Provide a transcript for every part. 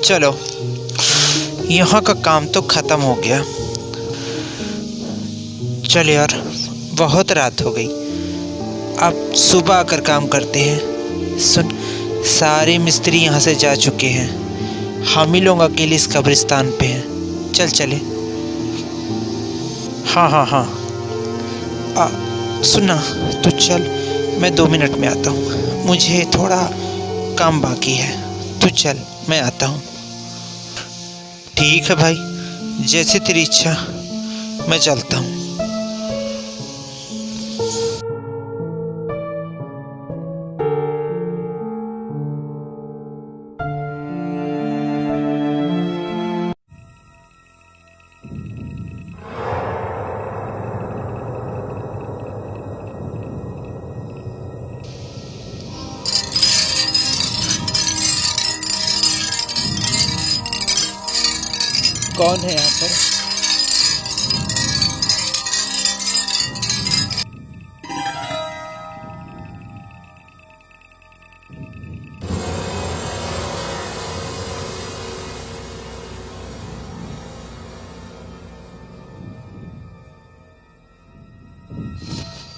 चलो, यहाँ का काम तो ख़त्म हो गया। चल यार, बहुत रात हो गई, अब सुबह आकर काम करते हैं। सुन, सारे मिस्त्री यहाँ से जा चुके हैं, हम ही लोग अकेले इस कब्रिस्तान पे हैं। चल चले। हाँ हाँ हाँ, सुनना, तो चल, मैं 2 मिनट में आता हूँ, मुझे थोड़ा काम बाकी है। तू चल, मैं आता हूँ। ठीक है भाई, जैसे तेरी इच्छा, मैं चलता हूँ। कौन है यहाँ पर?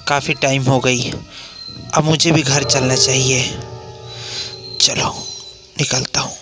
काफ़ी टाइम हो गई, अब मुझे भी घर चलना चाहिए। चलो, निकलता हूँ।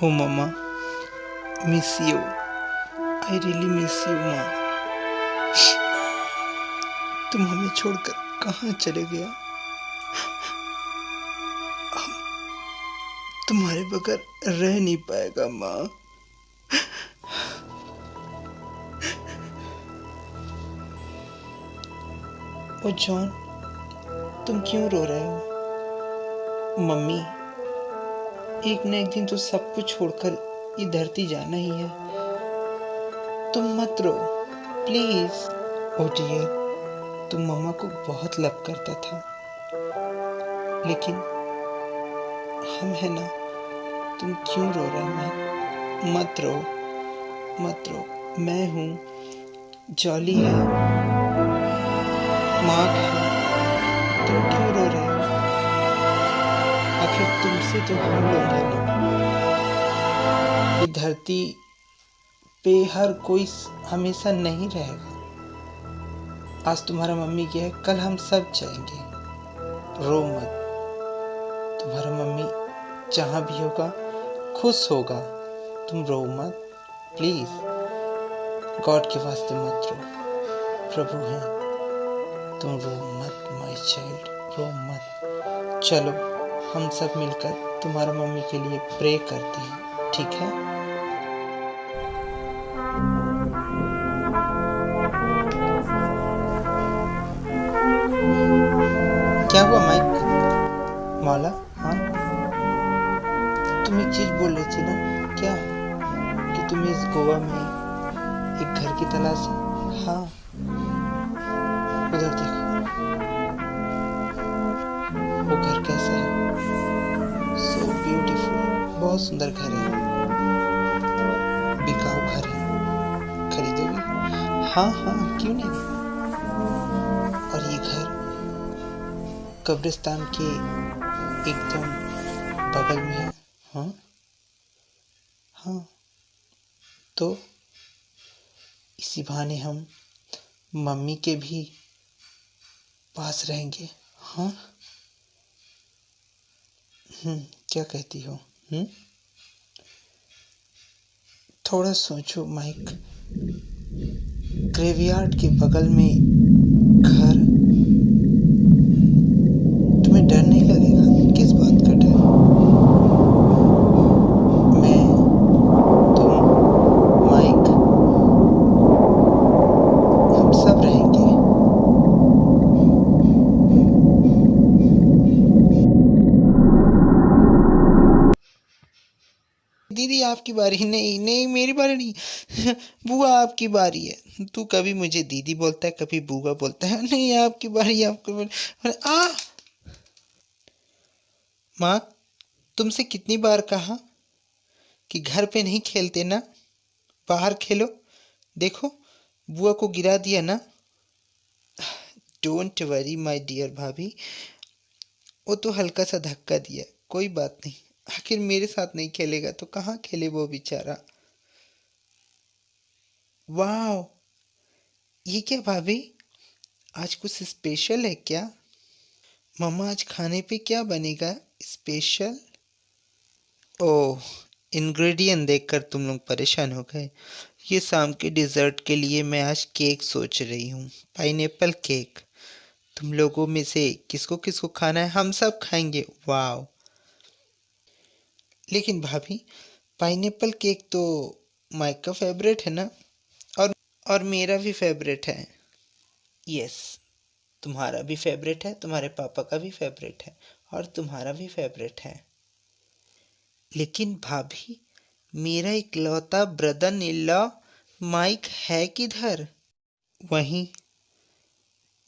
Oh mama, miss you. I really miss you माँ। तुम हमें छोड़कर कहाँ चले गया? हम तुम्हारे बगैर रह नहीं पाएगा माँ। ओ जॉन, तुम क्यों रो रहे हो? मम्मी, एक न एक दिन तो सब कुछ छोड़कर ये धरती जाना ही है। तुम मत रो प्लीज। ओ डियर, तुम मम्मा को बहुत लव करता था, लेकिन हम है ना, तुम क्यों रो रहे हो? मत रो, मत रो, मैं हूँ, जॉली है, मार्क है, तुम क्यों रो रहे हो? आखिर तुमसे तो हम लोग हैं ना। ये धरती पे हर कोई हमेशा नहीं रहेगा। आज तुम्हारा मम्मी गया है, कल हम सब जाएंगे। रो मत, तुम्हारा मम्मी जहाँ भी होगा खुश होगा। तुम रो मत प्लीज। गॉड के वास्ते मत रो, प्रभु है, तुम रो मत माय चाइल्ड, रो मत। चलो, हम सब मिलकर तुम्हारा मम्मी के लिए प्रे करते हैं, ठीक है? क्या हुआ माइक? मौला, हाँ, तुम एक चीज बोल रही थी ना, क्या? कि तुम इस गोवा में एक घर की तलाश है। हाँ, उधर देखो, वो घर कैसा है, सो ब्यूटीफुल, बहुत सुंदर घर है, बिकाऊ घर है, खरीदोगी? हाँ हाँ, क्यों नहीं। और ये घर कब्रिस्तान के एकदम बगल में है। हाँ हाँ, तो इसी बहाने हम मम्मी के भी पास रहेंगे। हाँ, क्या कहती हो? थोड़ा सोचो माइक, ग्रेवयार्ड के बगल में घर, तुम्हें डर नहीं लगेगा? किस बात का डर? मैं, तुम, माइक, हम सब रहेंगे। दीदी आपकी बारी। नहीं नहीं, मेरी बारी नहीं। बुआ आपकी बारी है। तू कभी मुझे दीदी बोलता है, कभी बुआ बोलता है। नहीं, आपकी बारी, आपकी बारी। माँ, तुमसे कितनी बार कहा कि घर पे नहीं खेलते ना, बाहर खेलो। देखो, बुआ को गिरा दिया ना। डोंट वरी माय डियर भाभी, वो तो हल्का सा धक्का दिया, कोई बात नहीं। आखिर मेरे साथ नहीं खेलेगा तो कहाँ खेले वो बेचारा। वाह, ये क्या भाभी, आज कुछ स्पेशल है क्या? मम्मा, आज खाने पे क्या बनेगा स्पेशल? ओह, इंग्रेडिएंट देखकर तुम लोग परेशान हो गए। ये शाम के डिज़र्ट के लिए मैं आज केक सोच रही हूँ, पाइनएप्पल केक। तुम लोगों में से किसको किसको खाना है? हम सब खाएंगे। वाह, लेकिन भाभी, पाइनएप्पल केक तो माइक का फेवरेट है ना, और और मेरा भी फेवरेट है। यस, तुम्हारा भी फेवरेट है, तुम्हारे पापा का भी फेवरेट है, और तुम्हारा भी फेवरेट है। लेकिन भाभी, मेरा इकलौता ब्रदर इन लॉ माइक है किधर? वहीं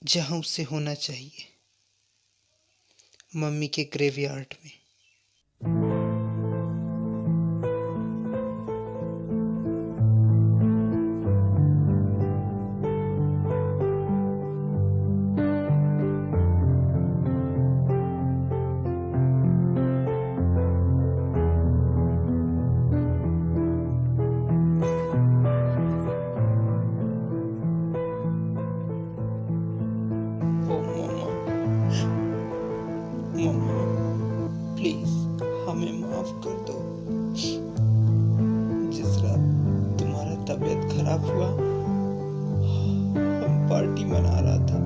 जहाँ उसे होना चाहिए, मम्मी के ग्रेवयार्ड में। मम्मा, प्लीज हमें माफ कर दो। जिस रात तुम्हारा तबीयत खराब हुआ, हम पार्टी मना रहा था।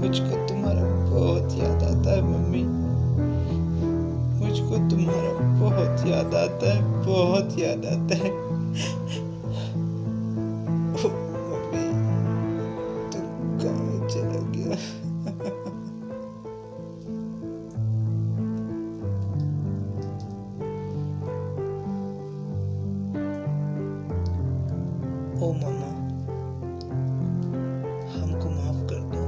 मुझको तुम्हारा बहुत याद आता है मम्मी, मुझको तुम्हारा बहुत याद आता है, बहुत याद आता है। मम्मी, तुम कहाँ चला गया? ओ मम्मा, हमको माफ कर दो,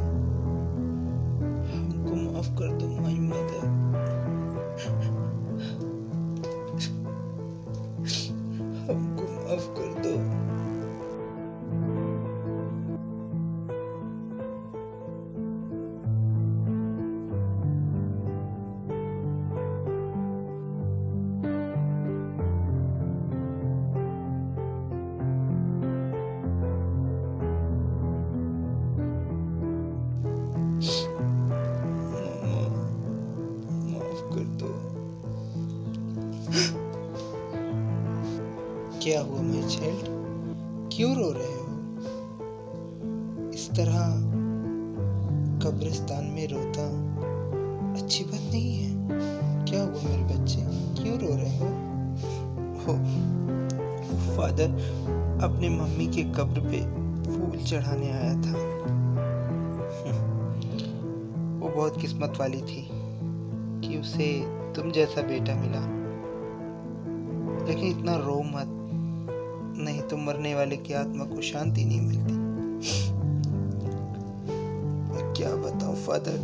हमको माफ कर दो माय मदर। हमको माफ कर दो। माफ कर दो। क्या हुआ माय चाइल्ड, क्यों रो रहे हो? इस तरह कब्रिस्तान में रोता अच्छी बात नहीं है। क्या हुआ मेरे बच्चे, क्यों रो रहे हो? फादर अपने मम्मी के कब्र पे फूल चढ़ाने आया था। वो बहुत किस्मत वाली थी कि उसे तुम जैसा बेटा मिला। लेकिन इतना रो मत, नहीं तो मरने वाले की आत्मा को शांति नहीं मिलती। मैं क्या बताऊं फादर,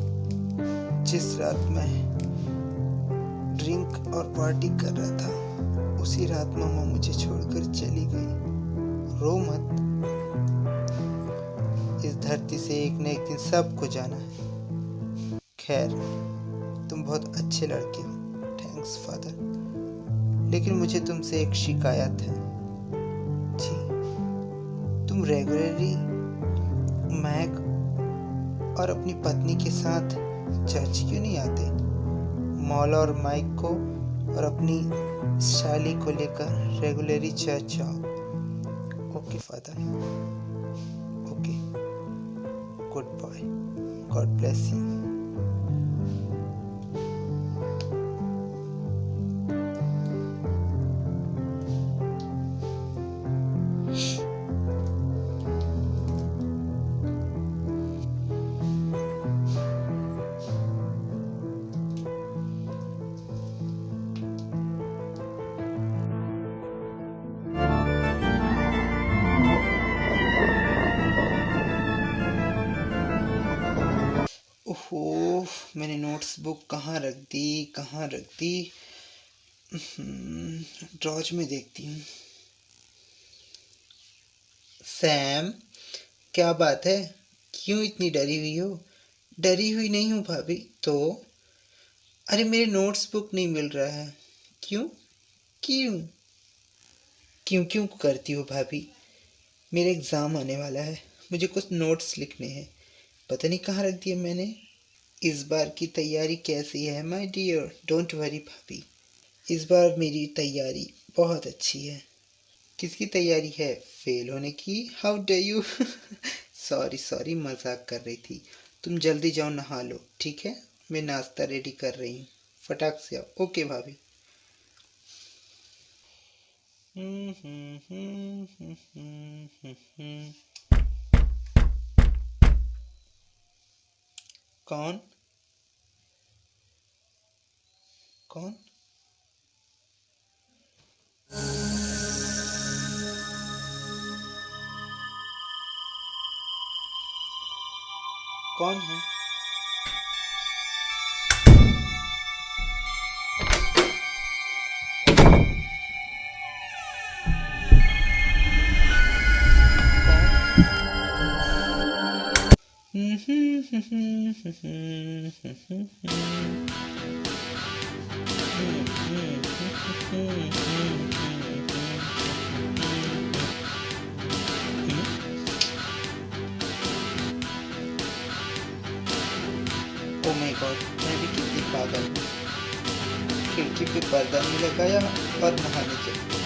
जिस रात मैं ड्रिंक और पार्टी कर रहा था उसी रात मम्मा मुझे छोड़कर चली गई। रो मत, इस धरती से एक न एक दिन सबको जाना है। खैर, तुम बहुत अच्छे लड़के हो, थैंक्स फादर। लेकिन मुझे तुमसे एक शिकायत है। जी, तुम रेगुलरली मैक और अपनी पत्नी के साथ चर्च क्यों नहीं आते? मौला और माइक को और अपनी शाली को लेकर रेगुलरली चर्च जाओ। Okay father, okay, good boy, God bless you. ओहो, मैंने नोट्स बुक कहाँ रख दी? ड्रॉज में देखती हूँ। सैम, क्या बात है? क्यों इतनी डरी हुई हो? डरी हुई नहीं हूँ भाभी। तो अरे मेरे नोट्स बुक नहीं मिल रहा है। क्यों क्यों क्यों क्यों करती हो भाभी? मेरा एग्ज़ाम आने वाला है, मुझे कुछ नोट्स लिखने हैं, पता नहीं कहाँ रख दिए मैंने। इस बार की तैयारी कैसी है माय डियर? डोंट वरी भाभी, इस बार मेरी तैयारी बहुत अच्छी है। किसकी तैयारी है? फेल होने की? How day you? सॉरी, मजाक कर रही थी। तुम जल्दी जाओ, नहा लो, ठीक है? मैं नाश्ता रेडी कर रही हूँ, फटाक से आओ। ओके भाभी। कौन कौन? कौन है? ओ माय गॉड, मैं भी कितनी पागल हूँ। खिड़की पे पर्दा नहीं लगाया और नहाने चली गई।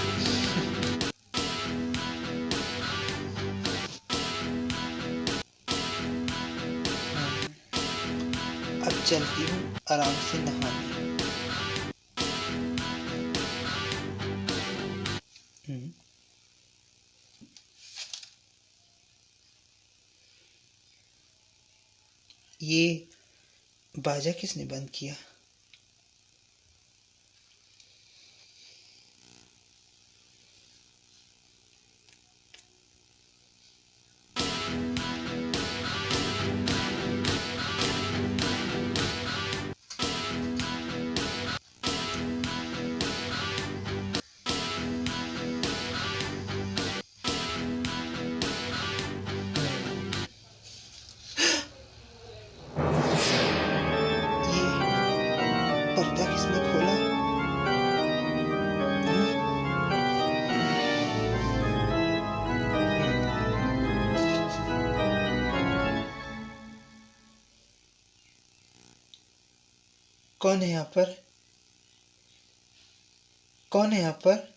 अब चलती हूँ आराम से नहाने। ये बाजा किसने बंद किया? पर्दा किसने खोला? कौन है यहाँ पर? कौन है यहाँ पर?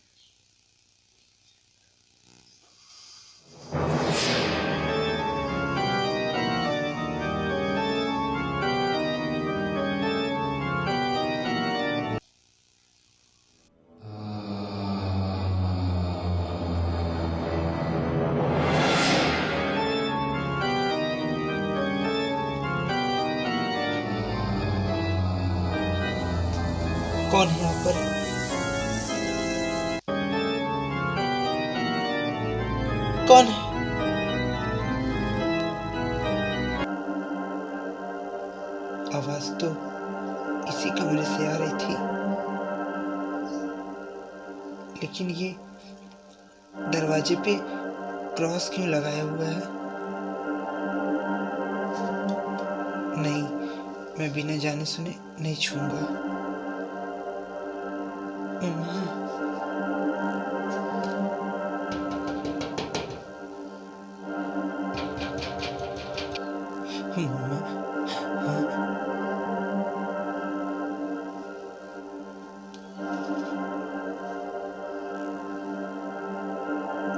कौन है यहाँ पर? कौन है? आवाज तो इसी कमरे से आ रही थी, लेकिन ये दरवाजे पे क्रॉस क्यों लगाया हुआ है? नहीं, मैं बिना जाने सुने नहीं छूऊंगा। मम्मा, मम्मा, हाँ,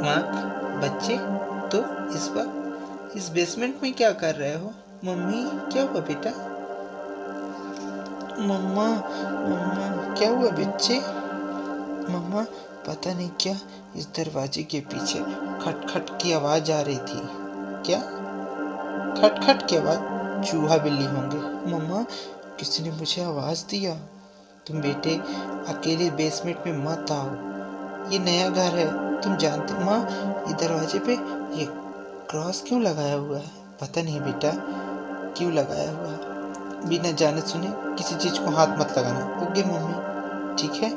मार्क, बच्चे, तो इस वक्त इस बेसमेंट में क्या कर रहे हो? मम्मी, क्या हुआ बेटा? मम्मा, मम्मा, क्या हुआ बच्चे? मम्मा, पता नहीं क्या इस दरवाजे के पीछे खटखट की आवाज आ रही थी। क्या खटखट की आवाज? चूहा बिल्ली होंगे। मम्मा, किसी ने मुझे आवाज दिया। तुम बेटे अकेले बेसमेंट में मत आओ, ये नया घर है, तुम जानते। माँ, ये दरवाजे पे ये क्रॉस क्यों लगाया हुआ है? पता नहीं बेटा क्यों लगाया हुआ है। बिना जाने सुने किसी चीज को हाथ मत लगाना। ओके मम्मी, ठीक है,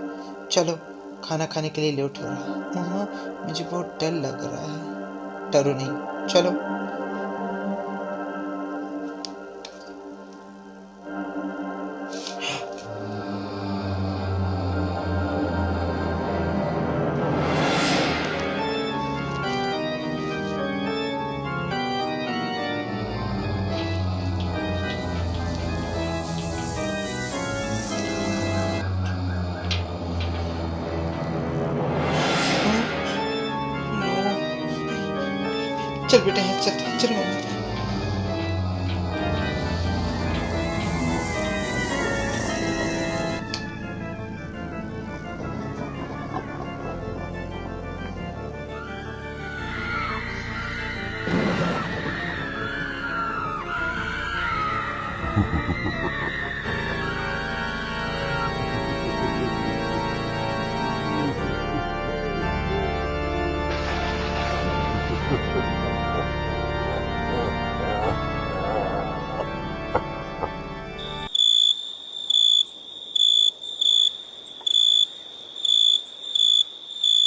चलो खाना खाने के लिए लेट हो रहा है। मम्मा, मुझे बहुत डर लग रहा है। डरो नहीं, चलो। चल बेटा, चल चल मम्मी।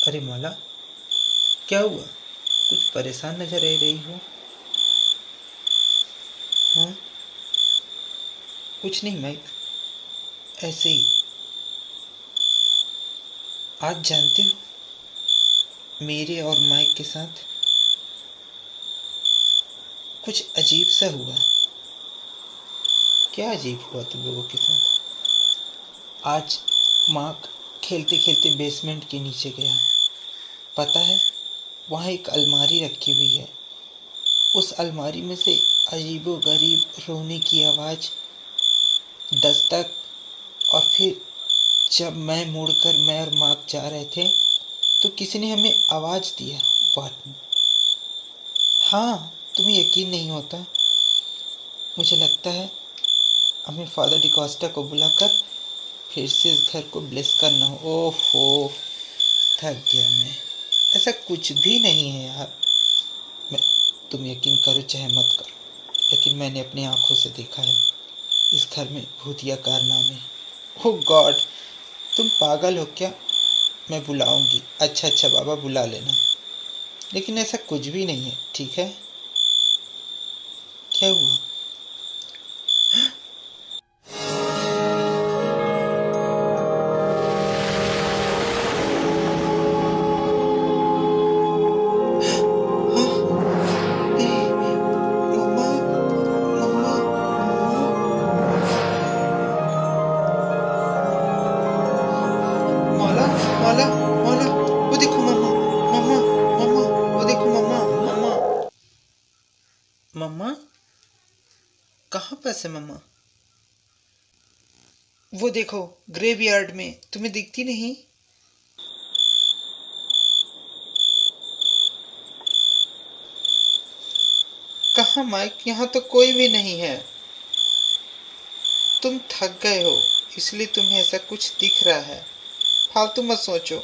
अरे माला, क्या हुआ? कुछ परेशान नजर आ रही हो। हाँ, कुछ नहीं माइक, ऐसे ही। आज जानते हो, मेरे और माइक के साथ कुछ अजीब सा हुआ। क्या अजीब हुआ तुम लोगों के साथ? आज मार्क खेलते खेलते बेसमेंट के नीचे गया। पता है, वहाँ एक अलमारी रखी हुई है। उस अलमारी में से अजीबो गरीब रोने की आवाज़, दस्तक, और फिर जब मैं और मार्क जा रहे थे तो किसी ने हमें आवाज़ दिया। वाट, हाँ, तुम्हें यकीन नहीं होता। मुझे लगता है हमें फादर डिकोस्टा को बुलाकर फिर से इस घर को ब्लेस करना हो। ओहो, थक गया मैं। ऐसा कुछ भी नहीं है यार। मैं, तुम यकीन करो चाहे मत करो, लेकिन मैंने अपनी आंखों से देखा है इस घर में भूतिया कारनामे। ओह गॉड, तुम पागल हो क्या? मैं बुलाऊंगी। अच्छा अच्छा बाबा, बुला लेना, लेकिन ऐसा कुछ भी नहीं है, ठीक है? क्या हुआ? मम्मा, मम्मा, माला, माला, माला, वो देखो मम्मा, मम्मा, मम्मा, वो देखो मम्मा, मम्मा, मम्मा, कहाँ पर है मम्मा? वो देखो ग्रेवयार्ड में, तुम्हें दिखती नहीं? कहाँ माइक? यहाँ तो कोई भी नहीं है। तुम थक गए हो, इसलिए तुम्हें ऐसा कुछ दिख रहा है। फालतू मत सोचो,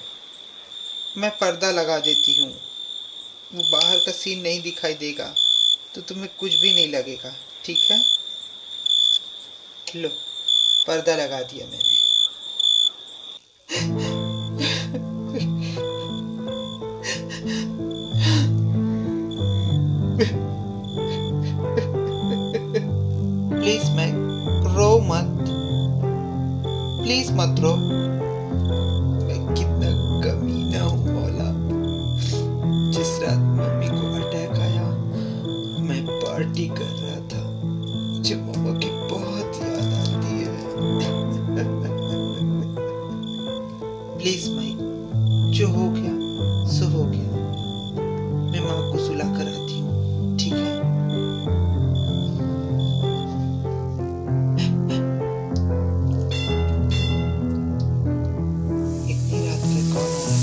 मैं पर्दा लगा देती हूँ। वो बाहर का सीन नहीं दिखाई देगा तो तुम्हें कुछ भी नहीं लगेगा, ठीक है? लो, पर्दा लगा दिया मैंने। प्लीज मैं रो मत, प्लीज मत रो। मैं कितना कमीना हूँ मौला। जिस रात मम्मी को अटैक आया मैं पार्टी कर रहा था। मुझे मम्मा की बहुत याद आती है। प्लीज माइक, जो हो गया सो हो गया। मैं माँ को सुला कर आती हूँ, ठीक है? इतनी रात में कौन आया?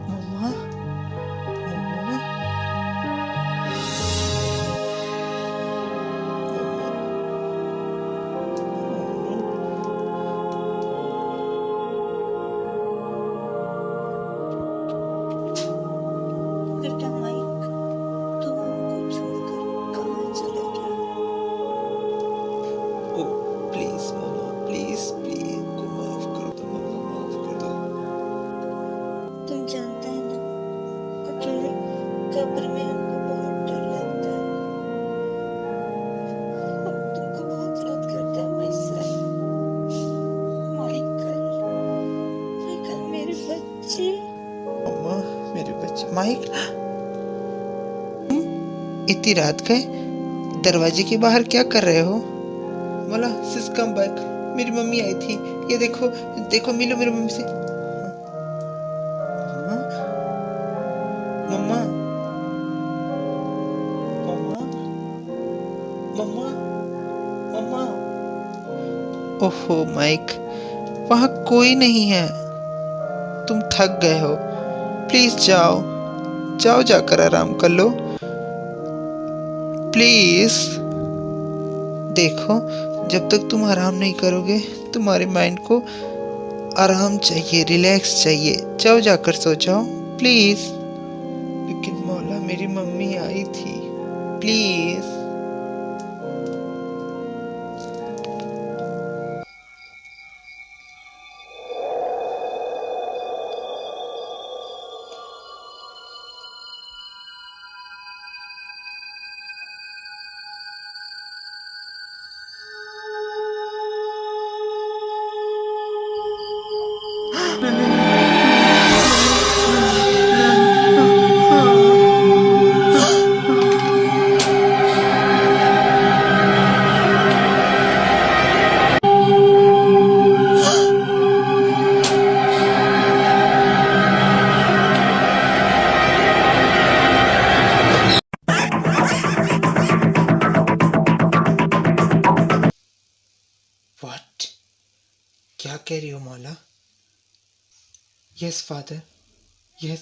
मम्मा, मम्मा, बेटा माइक, तुम हमको छोड़कर कहाँ चले गए? ओ प्लीज मम्मा, प्लीज प्लीज को माफ कर दो मम्मा, माफ कर दो। तुम जानते हैं ना, अकेले कब्र में हमको बहुत डर लगता है। हम तुमको बहुत याद करते हैं माइकल। माइकल, माइकल मेरे बच्चे। मम्मा, मेरे बच्चे। माइक, इतनी रात गए दरवाजे के बाहर क्या कर रहे हो? बोला सिस कम बैक, मेरी मम्मी आई थी। ये देखो, देखो, मिलो मेरी मम्मी से। मम्मा, मम्मा, मम्मा, मम्मा, मम्मा। ओहो माइक, वहाँ कोई नहीं है। तुम थक गए हो, प्लीज जाओ, जाओ जाकर आराम कर लो प्लीज। देखो, जब तक तुम आराम नहीं करोगे तुम्हारे माइंड को आराम चाहिए, रिलैक्स चाहिए। जाओ जाकर सो जाओ प्लीज। लेकिन मौला मेरी मम्मी आई थी, प्लीज। व्हाट? क्या कह रही हो मौला? यस फादर, यस,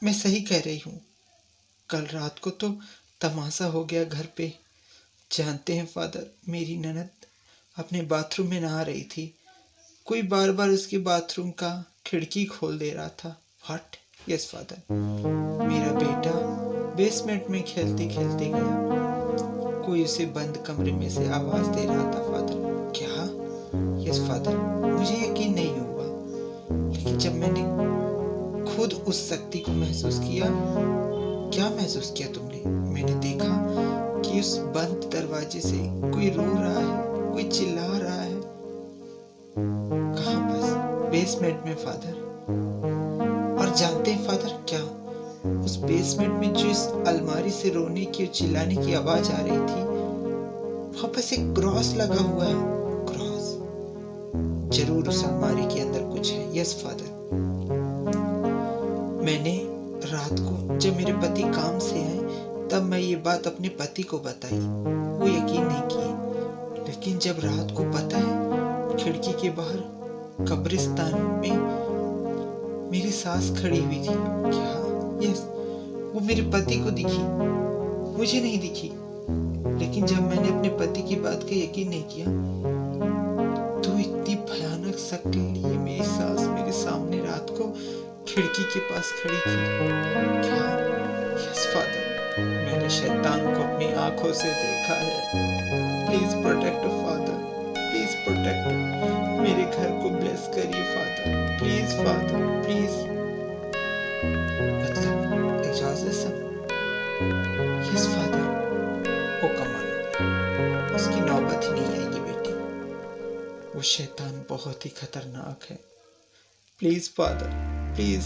मैं सही कह रही हूँ। कल रात को तो तमाशा हो गया घर पे। जानते हैं फादर, मेरी ननद अपने बाथरूम में नहा रही थी। कोई बार बार उसके बाथरूम का खिड़की खोल दे रहा था। व्हाट? यस फादर, मेरा बेटा बेसमेंट में खेलते खेलते गया। कोई उसे बंद कमरे में से आवाज दे रहा था फादर। क्या? यस फादर, मुझे यकीन नहीं हुआ, लेकिन जब मैंने खुद उस शक्ति को महसूस किया। क्या महसूस किया तुमने? मैंने देखा कि उस बंद दरवाजे से कोई रो रहा है, कोई चिल्ला रहा है। कहाँ? बस बेसमेंट में फादर। और जानते हैं फादर क्या? उस बेसमेंट में जो इस अलमारी से रोने की और चिल्लाने की आवाज आ रही थी, वहां पर एक क्रॉस लगा हुआ है। क्रॉस? जरूर उस अलमारी के अंदर कुछ है। यस फादर, मैंने रात को जब मेरे पति काम से आए तब मैं ये बात अपने पति को बताई। वो यकीन नहीं किए, लेकिन जब रात को पता है खिड़की के बाहर कब्रिस्तान में मेरी सास खड़ी हुई थी। क्या? यस, वो मेरे पति को दिखी, मुझे नहीं दिखी। लेकिन जब मैंने अपने पति की बात का यकीन नहीं किया तो इतनी भयानक शक्ल लिए मेरी सास मेरे सामने रात को खिड़की के पास खड़ी थी। क्या? यस फादर, मैंने शैतान को अपनी आंखों से देखा है। Please protect father, please protect, मेरे घर को ब्लेस करिए फादर, प्लीज फादर, प्लीज। मतलब इजाजत सब? Yes father. ओ कमान, उसकी नौबत ही नहीं आएगी बेटी। वो शैतान बहुत ही खतरनाक है। Please father, please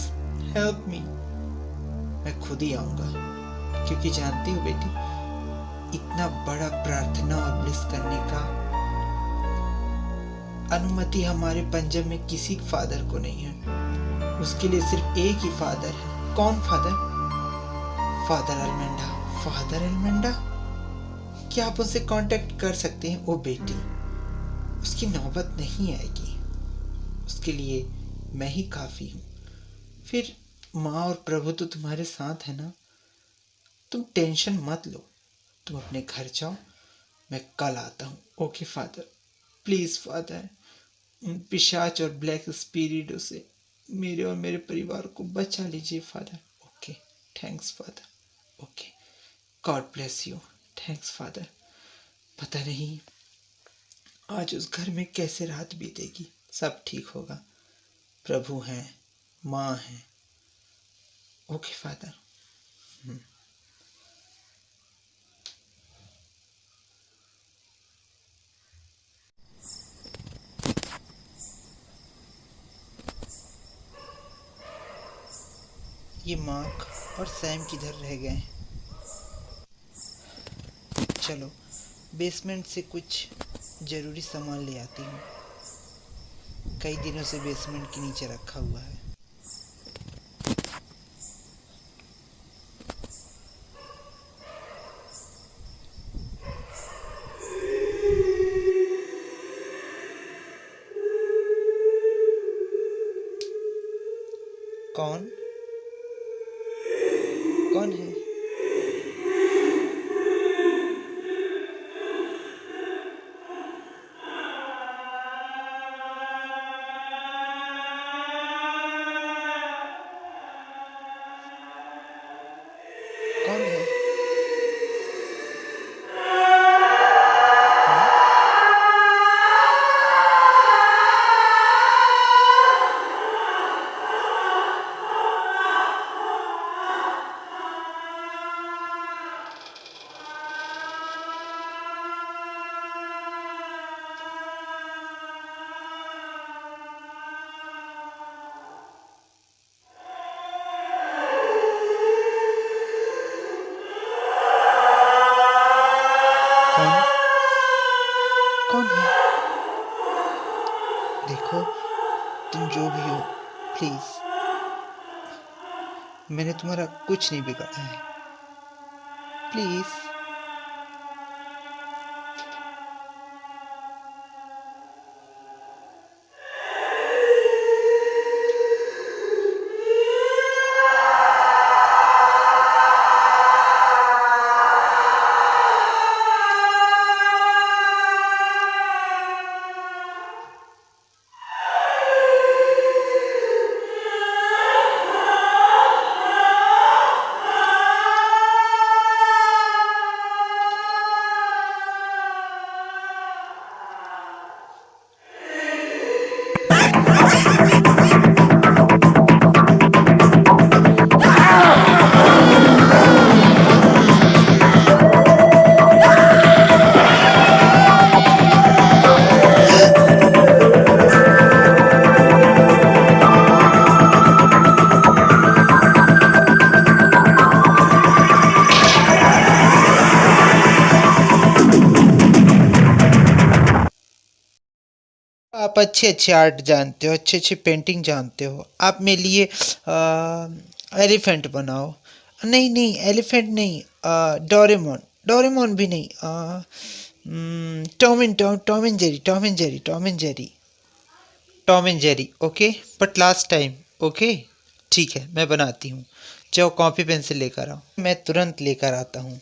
help me. मैं खुद ही आऊंगा, क्योंकि जानती हो बेटी, इतना बड़ा प्रार्थना और ब्लेस करने का अनुमति हमारे पंजाब में किसी फादर को नहीं है। उसके लिए सिर्फ एक ही फादर है। कौन फादर? फादर अलमेंडा। फादर अलमेंडा? क्या आप उनसे कांटेक्ट कर सकते हैं? ओ बेटी, उसकी नौबत नहीं आएगी, उसके लिए मैं ही काफी हूँ। फिर माँ और प्रभु तो तुम्हारे साथ है ना, तुम टेंशन मत लो, तुम अपने घर जाओ, मैं कल आता हूँ। ओके फादर, प्लीज फादर, उन पिशाच और ब्लैक स्पिरिटों से मेरे और मेरे परिवार को बचा लीजिए father. Okay, thanks father. Okay, God bless you. Thanks father. पता नहीं आज उस घर में कैसे रात बीतेगी। सब ठीक होगा, प्रभु हैं, माँ हैं। Okay father. ये मार्क और सैम किधर रह गए? चलो बेसमेंट से कुछ ज़रूरी सामान ले आती हूँ, कई दिनों से बेसमेंट के नीचे रखा हुआ है। कौन? कौन है? कौन है? कौन? कौन है? देखो, तुम जो भी हो, प्लीज, मैंने तुम्हारा कुछ नहीं बिगाड़ा है, प्लीज। आप अच्छे अच्छे आर्ट जानते हो, अच्छे अच्छे पेंटिंग जानते हो, आप मेरे लिए एलिफेंट बनाओ। नहीं नहीं, एलिफेंट नहीं, डोरेमोन। डोरेमोन भी नहीं, Tom and Jerry, Tom and Jerry, Tom and Jerry, Tom and Jerry. Okay, but last time. Okay, ठीक है, मैं बनाती हूँ। जाओ कॉपी पेंसिल लेकर आओ। मैं तुरंत लेकर आता हूँ।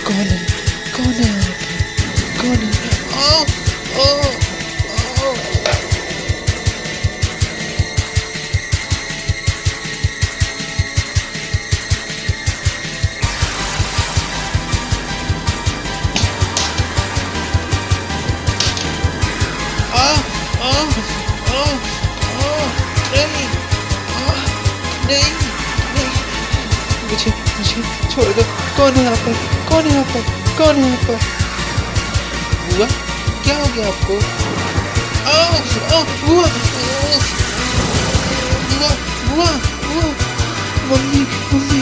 कौन है? कौन है यहाँ पे? कौन है? मुझे छोड़ दो। कौन है यहाँ पर? कौन है यहाँ पर? कौन है यहाँ पर? बुआ, क्या हो गया आपको? बुआ, बुआ, बुआ, बुआ, मम्मी, मम्मी।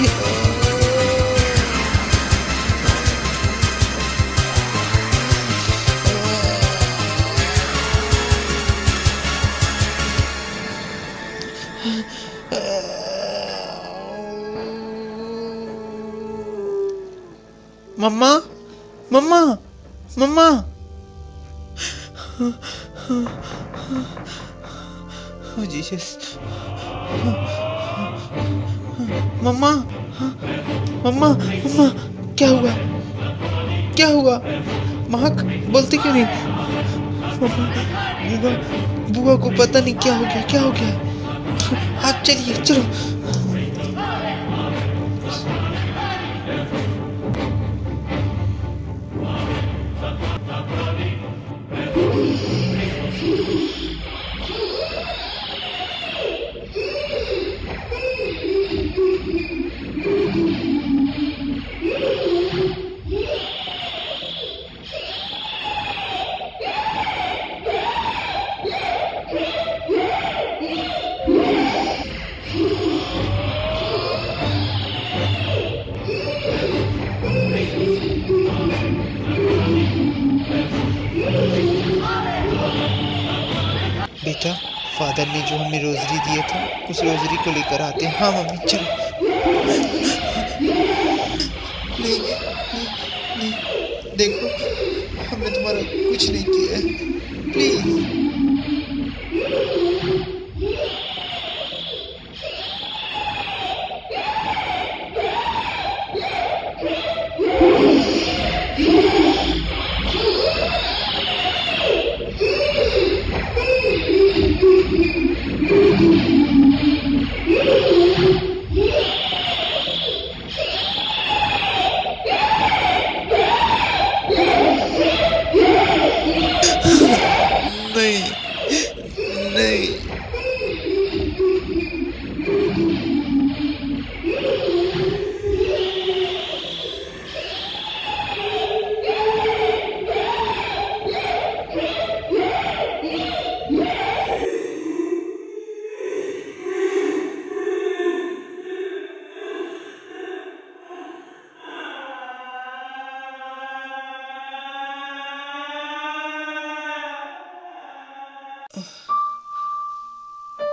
मम्मा, मम्मा, मम्मा। Oh Jesus. मम्मा, मम्मा, मम्मा, क्या हुआ? क्या हुआ? महक, बोलते क्यों नहीं? मम्मा, बुआ, बुआ को पता नहीं क्या हो गया, क्या हो गया? आप चलिए, चलो। बेटा, फादर ने जो हमें रोजरी दिया था, उस रोजरी को लेकर आते हैं। हाँ मम्मी, चलो। नहीं, नहीं, नहीं, देखो, हमने तुम्हारा कुछ नहीं किया है, प्लीज। नहीं, नहीं।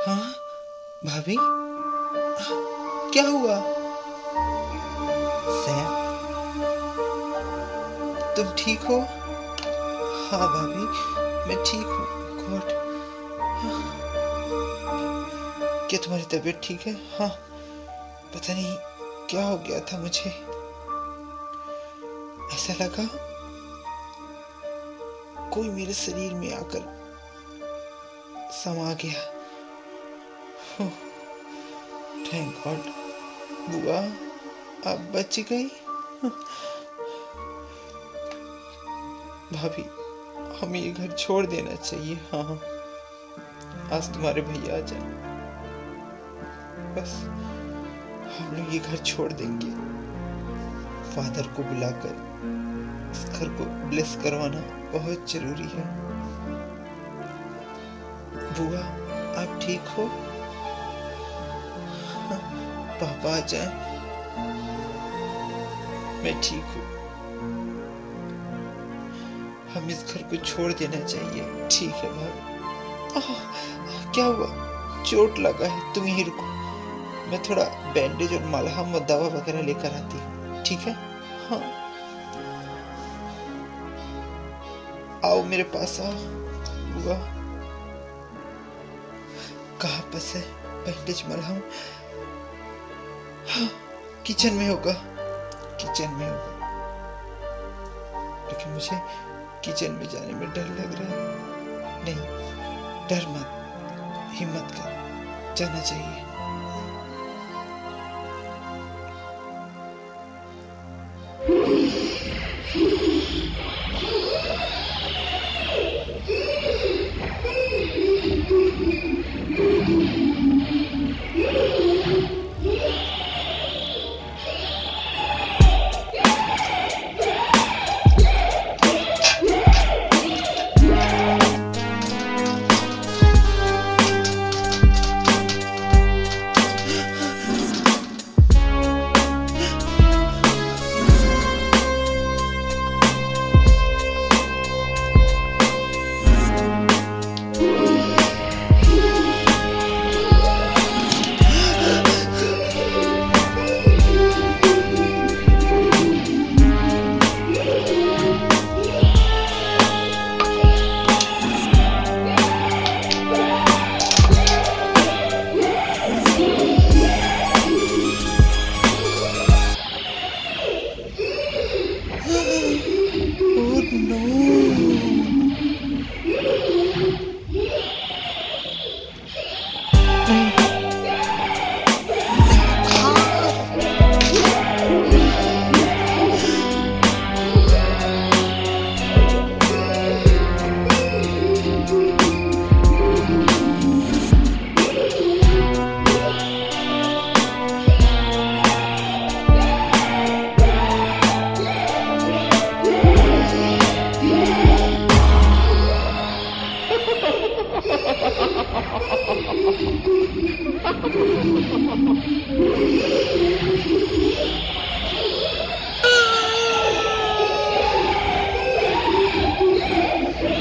हाँ भाभी, क्या हुआ? सैम, तुम ठीक हो? हाँ भाभी, मैं ठीक हूँ। गॉड, क्या तुम्हारी तबीयत ठीक है? हाँ, पता नहीं क्या हो गया था मुझे, ऐसा लगा कोई मेरे शरीर में आकर समा गया। Thank God. बुआ, आप बच गई। भाभी, हमें ये घर छोड़ देना चाहिए। हाँ, आज तुम्हारे भैया आ जाए, बस हम लोग ये घर छोड़ देंगे। फादर को बुलाकर इस घर को ब्लेस करवाना बहुत जरूरी है। बुआ, आप ठीक हो? हाँ, पापा आ जाए। मैं ठीक हूँ। हम इस घर को छोड़ देना चाहिए। ठीक है भाभी। क्या हुआ? चोट लगा है? तुम यहीं रुको, मैं थोड़ा बैंडेज और मलहम और दवा वगैरह लेकर आती हूँ, ठीक है? हाँ, आओ मेरे पास आओ। बुआ, कहाँ पास है बैंडेज मलहम? हाँ, किचन में होगा, किचन में होगा। लेकिन मुझे किचन में जाने में डर लग रहा है। नहीं, डर मत, हिम्मत कर, जाना चाहिए।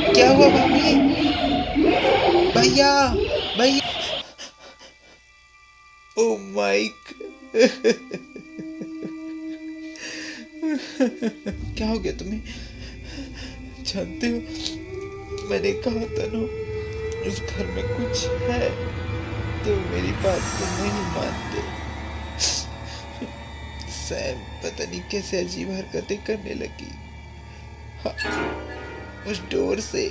क्या हुआ भाभी? भैया, भैया! ओ माय क्या हो गया तुम्हें? जानते हो, मैंने कहा था ना, इस घर में कुछ है, तो मेरी बात को नहीं मानते। सैम पता नहीं कैसे अजीब हरकतें करने लगी। हाँ, उस डोर से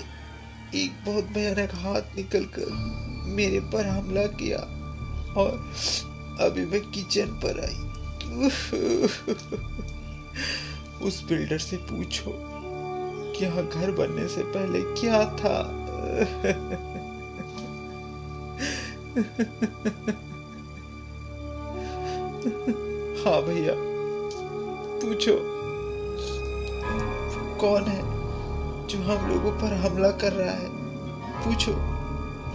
एक बहुत भयानक हाथ निकलकर मेरे पर हमला किया और अभी मैं किचन पर आई। उस बिल्डर से पूछो कि यहाँ घर बनने से पहले क्या था। हाँ भैया, पूछो कौन है जो हम लोगों पर हमला कर रहा है। पूछो,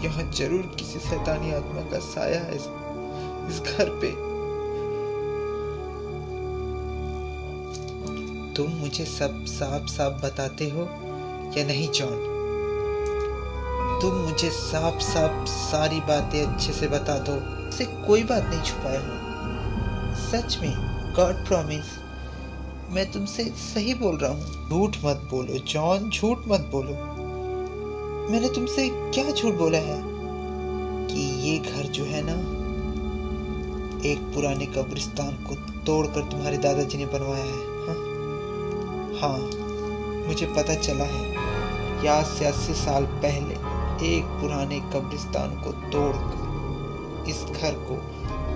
यहाँ जरूर किसी शैतानी आत्मा का साया है इस घर पे। तुम मुझे सब साफ साफ बताते हो या नहीं जॉन? तुम मुझे साफ साफ सारी बातें अच्छे से बता दो। से कोई बात नहीं छुपाया हूँ, सच में, गॉड प्रॉमिस, मैं तुमसे सही बोल रहा हूँ। झूठ मत बोलो जॉन, झूठ मत बोलो। मैंने तुमसे क्या झूठ बोला है? कि ये घर जो है ना, एक पुराने कब्रिस्तान को तोड़कर तुम्हारे दादाजी ने बनवाया है। हाँ, मुझे पता चला है कि आज से 80 साल पहले एक पुराने कब्रिस्तान को तोड़कर इस घर को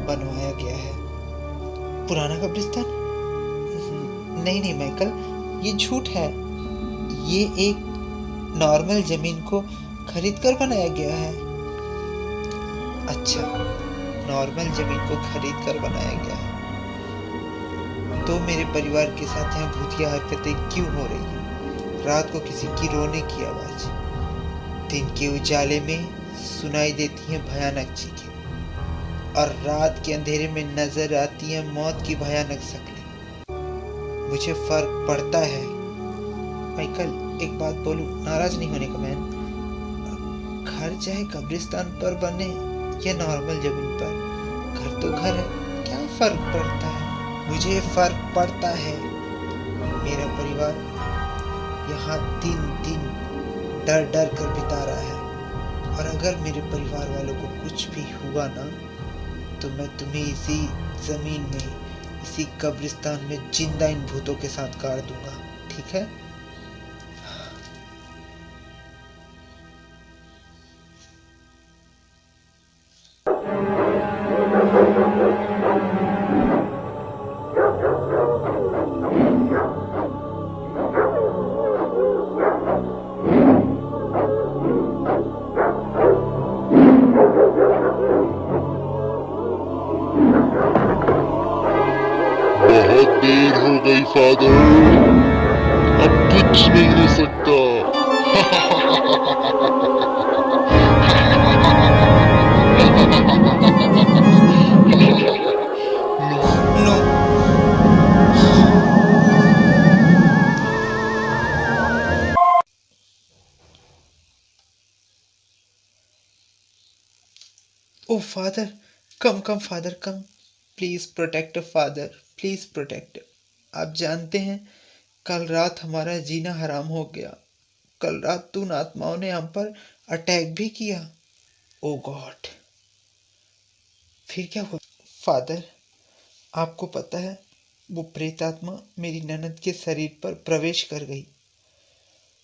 बनवाया गया है। पुराना कब्रिस्तान? नहीं नहीं माइकल, ये झूठ है। ये एक नॉर्मल जमीन को खरीद कर बनाया गया है। अच्छा, नॉर्मल जमीन को खरीद कर बनाया गया है। तो मेरे परिवार के साथ यहाँ भूतिया हरकतें क्यों हो रही हैं? रात को किसी की रोने की आवाज, दिन के उजाले में सुनाई देती हैं भयानक चीखें, और रात के अंधेरे में नजर आती है मौत की भयानक शक्लें। मुझे फर्क पड़ता है। माइकल, एक बात बोलूं, नाराज नहीं होने का मैन। घर चाहे कब्रिस्तान पर बने या नॉर्मल जमीन पर, घर तो घर है, क्या फर्क पड़ता है? मुझे फर्क पड़ता है। मेरा परिवार यहाँ दिन दिन डर डर कर बिता रहा है, और अगर मेरे परिवार वालों को कुछ भी हुआ ना, तो मैं तुम्हें इसी जमीन में, इसी कब्रिस्तान में जिंदा इन भूतों के साथ गाड़ दूंगा, ठीक है? बहुत देर हो गई फादर, अब कुछ नहीं हो सकता। No, O father, come father, come. Please protect father, please protect. आप जानते हैं, कल रात हमारा जीना हराम हो गया। कल रात उन आत्माओं ने हम पर अटैक भी किया। ओ गॉड, फिर क्या हुआ? फादर, आपको पता है, वो प्रेतात्मा मेरी ननद के शरीर पर प्रवेश कर गई।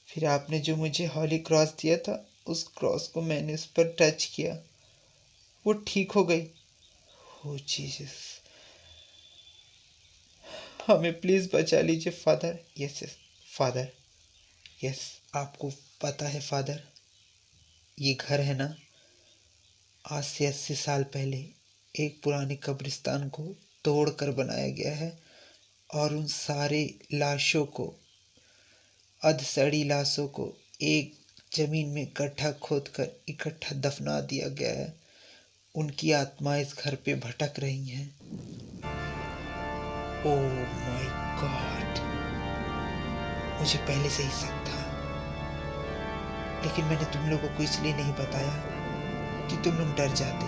फिर आपने जो मुझे हॉली क्रॉस दिया था, उस क्रॉस को मैंने उस पर टच किया, वो ठीक हो गई। ओ जीसस, हमें प्लीज बचा लीजिए फादर। Yes father, yes. आपको पता है फादर, ये घर है ना, आज से 80 साल पहले एक पुराने कब्रिस्तान को तोड़कर बनाया गया है, और उन सारे लाशों को, अधसड़ी लाशों को एक जमीन में गड्ढा खोदकर इकट्ठा दफना दिया गया है। उनकी आत्माएं इस घर पे भटक रही हैं। ओह माय गॉड, मुझे पहले से ही शक था, लेकिन मैंने तुम लोगों को इसलिए नहीं बताया कि तुम लोग डर जाते।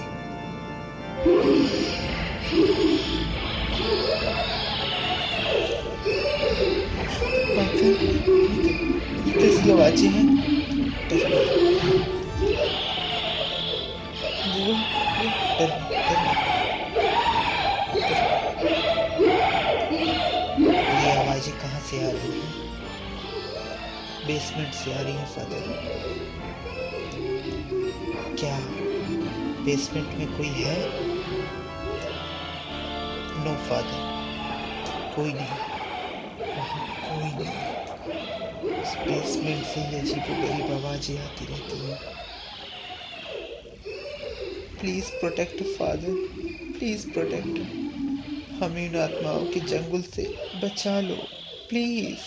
कैसी आवाजें हैं? ये आवाजें कहाँ से आ रही हैं? बेसमेंट से आ रही है फादर। क्या बेसमेंट में कोई है? नो फादर, कोई नहीं, वहाँ कोई नहीं। उस बेसमेंट से ही अजीबोगरीब आवाजें आती रहती हैं। Please protect father, please protect. हमें इन आत्माओं के जंगल से बचा लो, प्लीज।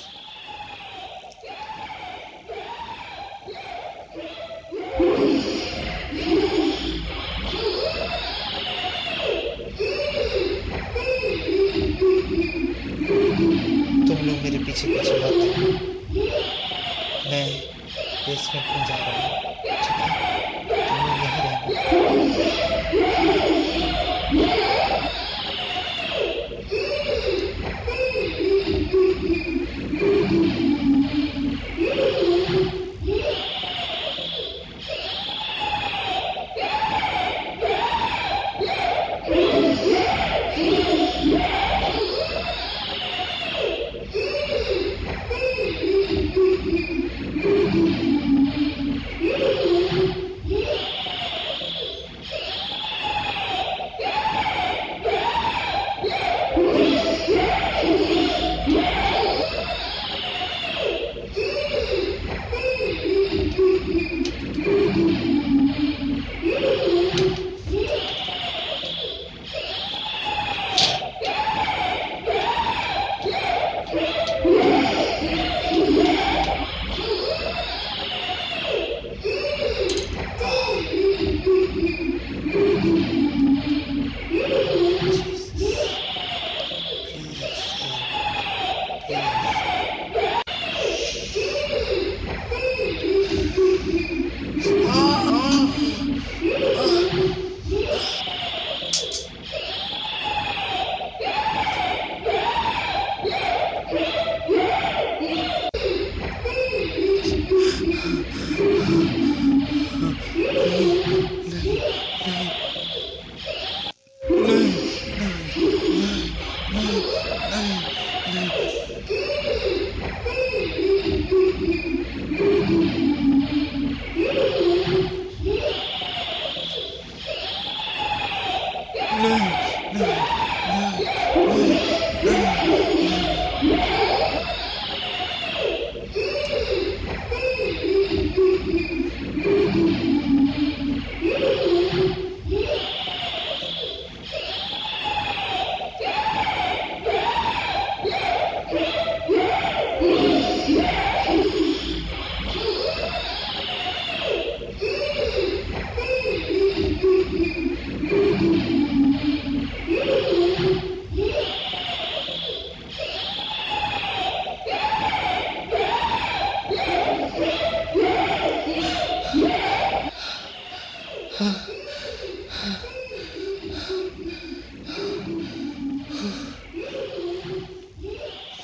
तुम लोग मेरे पीछे पीछे मत आओ, मैं बेसमेंट में जा रहा हूँ, ठीक है? तुम लोग यहीं रहना।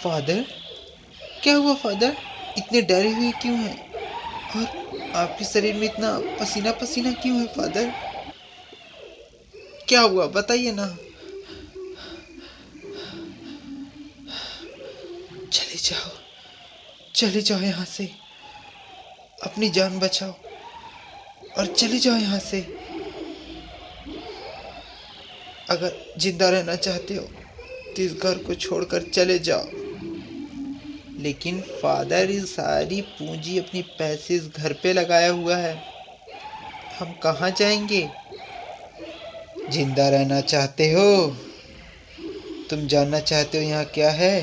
फादर, क्या हुआ फादर? इतने डरे हुए क्यों हैं? और आपके शरीर में इतना पसीना पसीना क्यों है फादर? क्या हुआ बताइए ना। चले जाओ यहाँ से, अपनी जान बचाओ और चले जाओ यहाँ से। अगर जिंदा रहना चाहते हो तो इस घर को छोड़कर चले जाओ। लेकिन फादर, ये सारी पूंजी अपनी पैसे इस घर पे लगाया हुआ है, हम कहाँ जाएंगे? जिंदा रहना चाहते हो? तुम जानना चाहते हो यहाँ क्या है?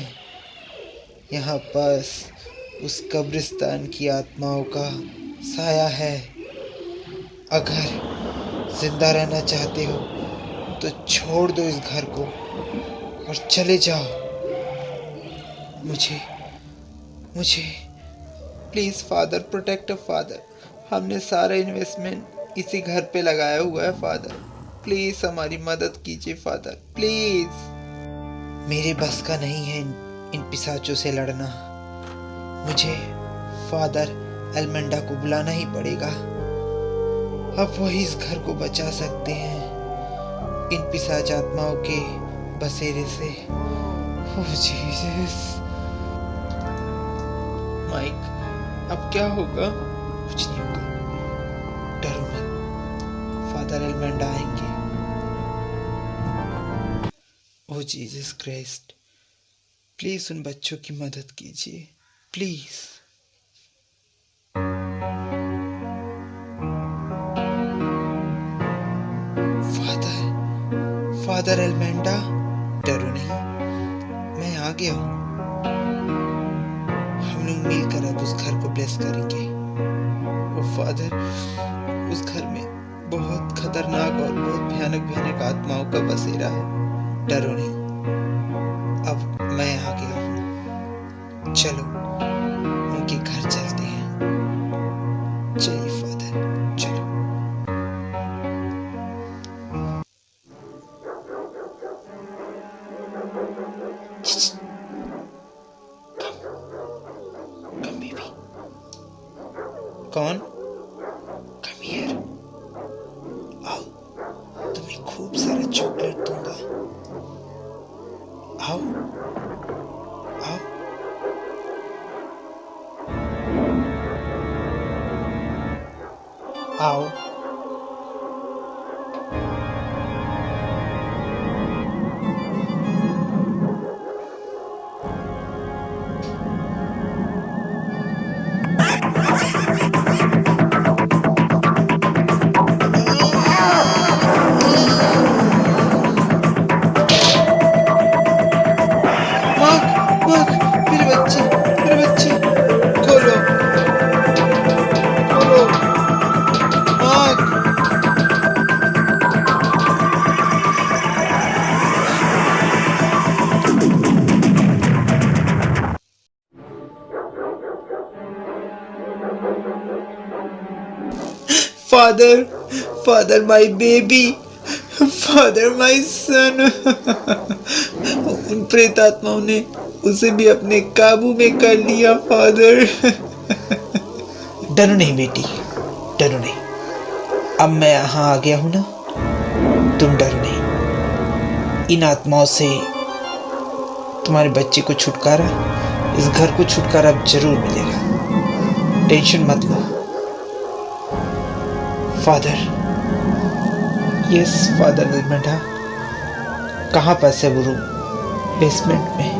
यहाँ पास उस कब्रिस्तान की आत्माओं का साया है। अगर जिंदा रहना चाहते हो तो छोड़ दो इस घर को और चले जाओ। मुझे प्लीज़ फादर, प्रोटेक्ट फादर। हमने सारा इन्वेस्टमेंट इसी घर पे लगाया हुआ है फादर। प्लीज़ हमारी मदद कीजिए फादर, प्लीज़। मेरे बस का नहीं है इन पिशाचों से लड़ना। मुझे फादर एल्मेंडा को बुलाना ही पड़ेगा। अब वही इस घर को बचा सकते हैं इन पिशाच आत्माओं के बसेरे से। ओह जीसस। माइक, अब क्या होगा? कुछ नहीं होगा, डरो मत, फादर एल्मेंडा आएंगे। ओह जीसस क्राइस्ट, प्लीज उन बच्चों की मदद कीजिए, प्लीज। फादर एल्मेंडा, डरो नहीं, मैं आ गया हूँ। हम लोग मिलकर अब उस घर को ब्लेस करेंगे। ओ फादर, उस घर में बहुत खतरनाक और बहुत भयानक आत्माओं का बसेरा है। डरो नहीं, अब मैं आ गया हूँ। चलो उनके घर चलते हैं। चलिए फादर, चलो। Come baby. कौन? Come here. आओ, तुम्हें खूब सारा चॉकलेट दूंगा। आओ आओ। आओ। Father, my baby, Father, my son। उन प्रेत आत्माओं ने उसे भी अपने काबू में कर लिया फादर। डरो नहीं बेटी, डरो नहीं। अब मैं यहाँ आ गया हूँ ना, तुम डर नहीं, इन आत्माओं से तुम्हारे बच्चे को छुटकारा, इस घर को छुटकारा अब जरूर मिलेगा। टेंशन मत लो। फादर, यस फादर अलमेडा, कहाँ पास है वो रूम? बेसमेंट में।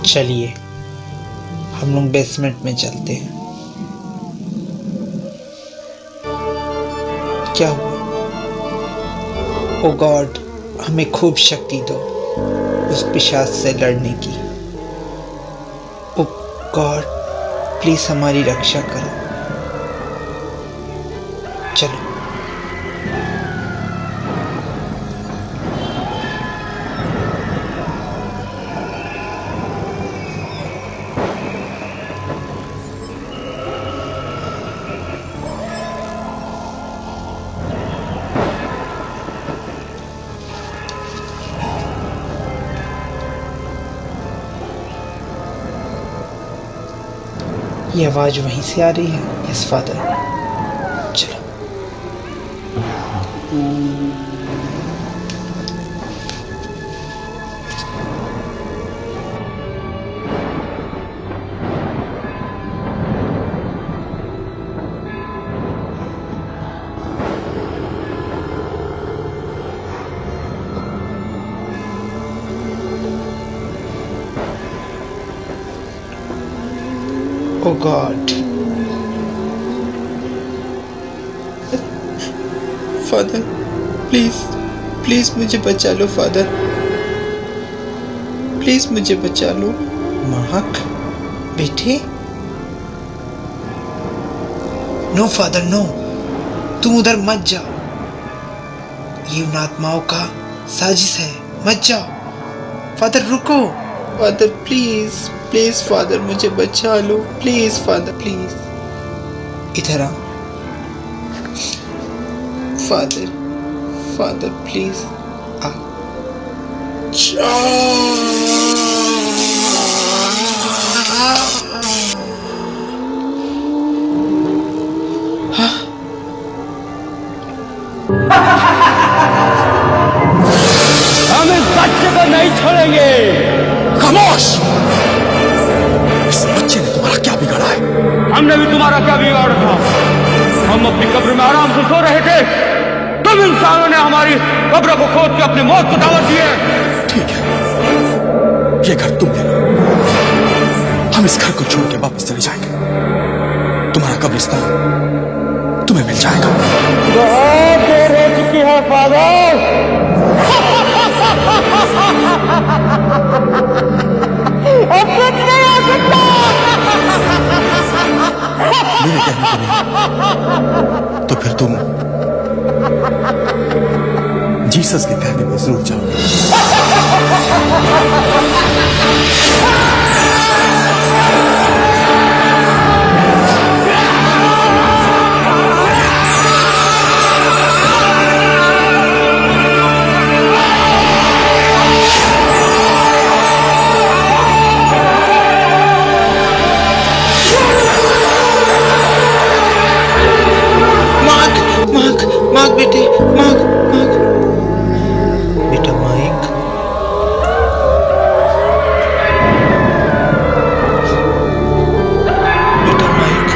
चलिए हम लोग बेसमेंट में चलते हैं। क्या हुआ? ओ गॉड, हमें खूब शक्ति दो उस पिशाच से लड़ने की। ओ गॉड, प्लीज हमारी रक्षा करो। चलो। ये आवाज वहीं से आ रही है। यस फादर, चलो। ओ गॉड, फादर प्लीज प्लीज मुझे बचा लो फादर, प्लीज मुझे बचा लो। महक बेटे, नो फादर नो, तुम उधर मत जाओ, ये उन आत्माओं का साजिश है, मत जाओ। फादर रुको, फादर प्लीज प्लीज फादर मुझे बचा लो, प्लीज फादर प्लीज। इधर आओ फादर, फादर प्लीज आ। हम इस बच्चे को नहीं छोड़ेंगे। खामोश! इस बच्चे ने तुम्हारा क्या बिगाड़ा है? हमने भी तुम्हारा क्या बिगाड़ा था? हम अपनी कब्र में आराम से सो रहे थे, तुम इंसानों ने हमारी कब्र को खोद के अपनी मौत को दावत दी है। ठीक है, ये घर तुम ले लो, हम इस घर को छोड़ के वापस चले जाएंगे। तुम्हारा कब्रिस्तान तुम्हें मिल जाएगा। बहुत देर हो चुकी है फादर। अब कुछ नहीं हो सकता। मेरे कहने के नहीं, तो फिर तुम जीसस के कहने पर जरूर जाओ। मार्क बेटे, मार्क बेटा, माइक बेटा, माइक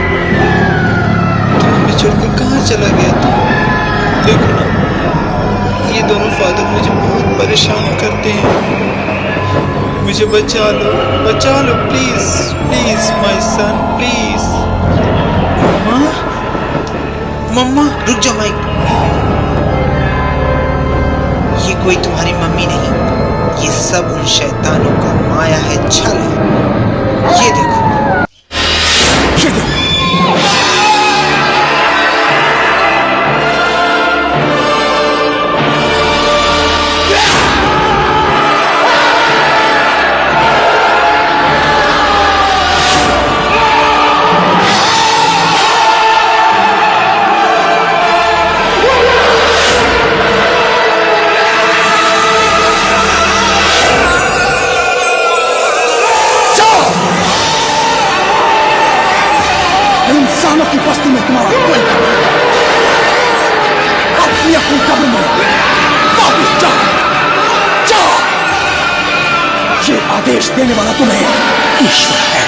तुम हमें छोड़कर कहाँ चला गया था? देखो ना, ये दोनों फादर मुझे बहुत परेशान करते हैं। मुझे बचा लो please please my son please. मम्मा रुक जाओ माइक, ये कोई तुम्हारी मम्मी नहीं, ये सब उन शैतानों का माया है, छल है। ये देखो, ये देखो। इंसानों की बस्ती में तुम्हारा कोई अपनी अपनी कब्र में वापस जाओ, जाओ। ये आदेश देने वाला तुम्हें ईश्वर है।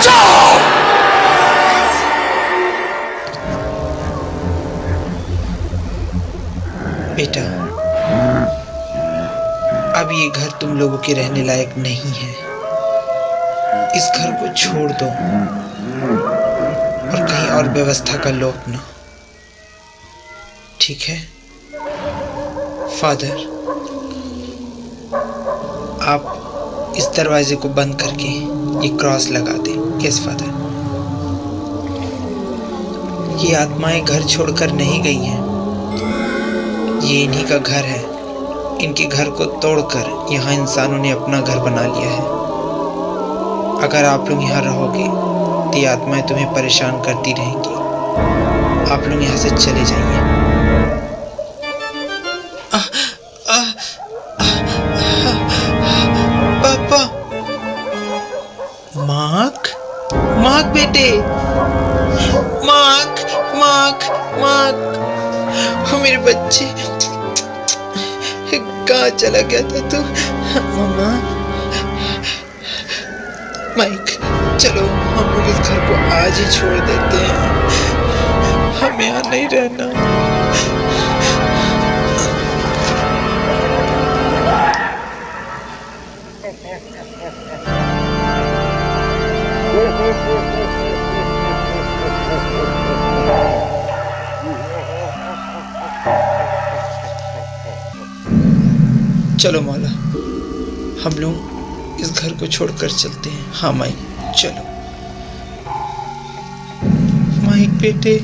जाओ। बेटा, अब ये घर तुम लोगों के रहने लायक नहीं है। इस घर को छोड़ दो और कहीं और व्यवस्था कर लो अपना, ठीक है? फादर, आप इस दरवाजे को बंद करके ये क्रॉस लगा दें। Yes father. ये आत्माएं घर छोड़कर नहीं गई हैं। ये इन्हीं का घर है। इनके घर को तोड़कर यहाँ इंसानों ने अपना घर बना लिया है। अगर आप लोग यहाँ रहोगे तो ये आत्माएं तुम्हें परेशान करती रहेंगी। आप लोग यहाँ से चले जाइए। पापा, मार्क, मार्क बेटे, मार्क, मार्क, मार्क, मेरे बच्चे, कहाँ चला गया था तू? मम्मा, माइक, चलो हम लोग इस घर को आज ही छोड़ देते हैं। हमें यहाँ नहीं रहना। चलो मौला, हम लोग इस घर को छोड़कर चलते हैं। हाँ माइक, चलो। माइक बेटे,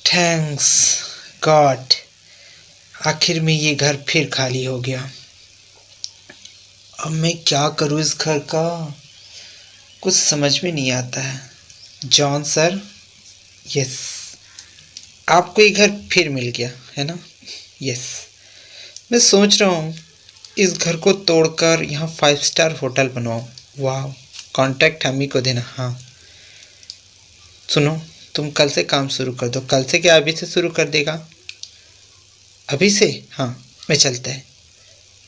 थैंक्स गॉड, आखिर में ये घर फिर खाली हो गया। अब मैं क्या करूँ इस घर का, कुछ समझ में नहीं आता है। जॉन सर, यस, आपको ये घर फिर मिल गया है ना? यस, मैं सोच रहा हूँ इस घर को तोड़कर यहाँ 5 स्टार होटल बनवाऊँ। वाह, कॉन्ट्रैक्ट हम ही को देना। हाँ सुनो, तुम कल से काम शुरू कर दो। कल से क्या, अभी से शुरू कर देगा? अभी से? हाँ, मैं चलता है।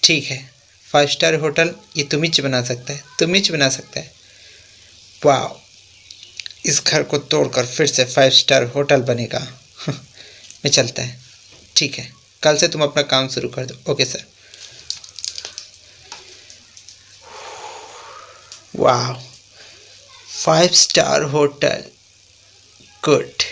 ठीक है, 5 स्टार होटल ये तुम ही बना सकता है, तुम ही बना सकता है। वाह, इस घर को तोड़कर फिर से 5 स्टार होटल बनेगा। मैं चलता है। ठीक है, कल से तुम अपना काम शुरू कर दो। Okay sir. वाह, 5 स्टार होटल, गुड।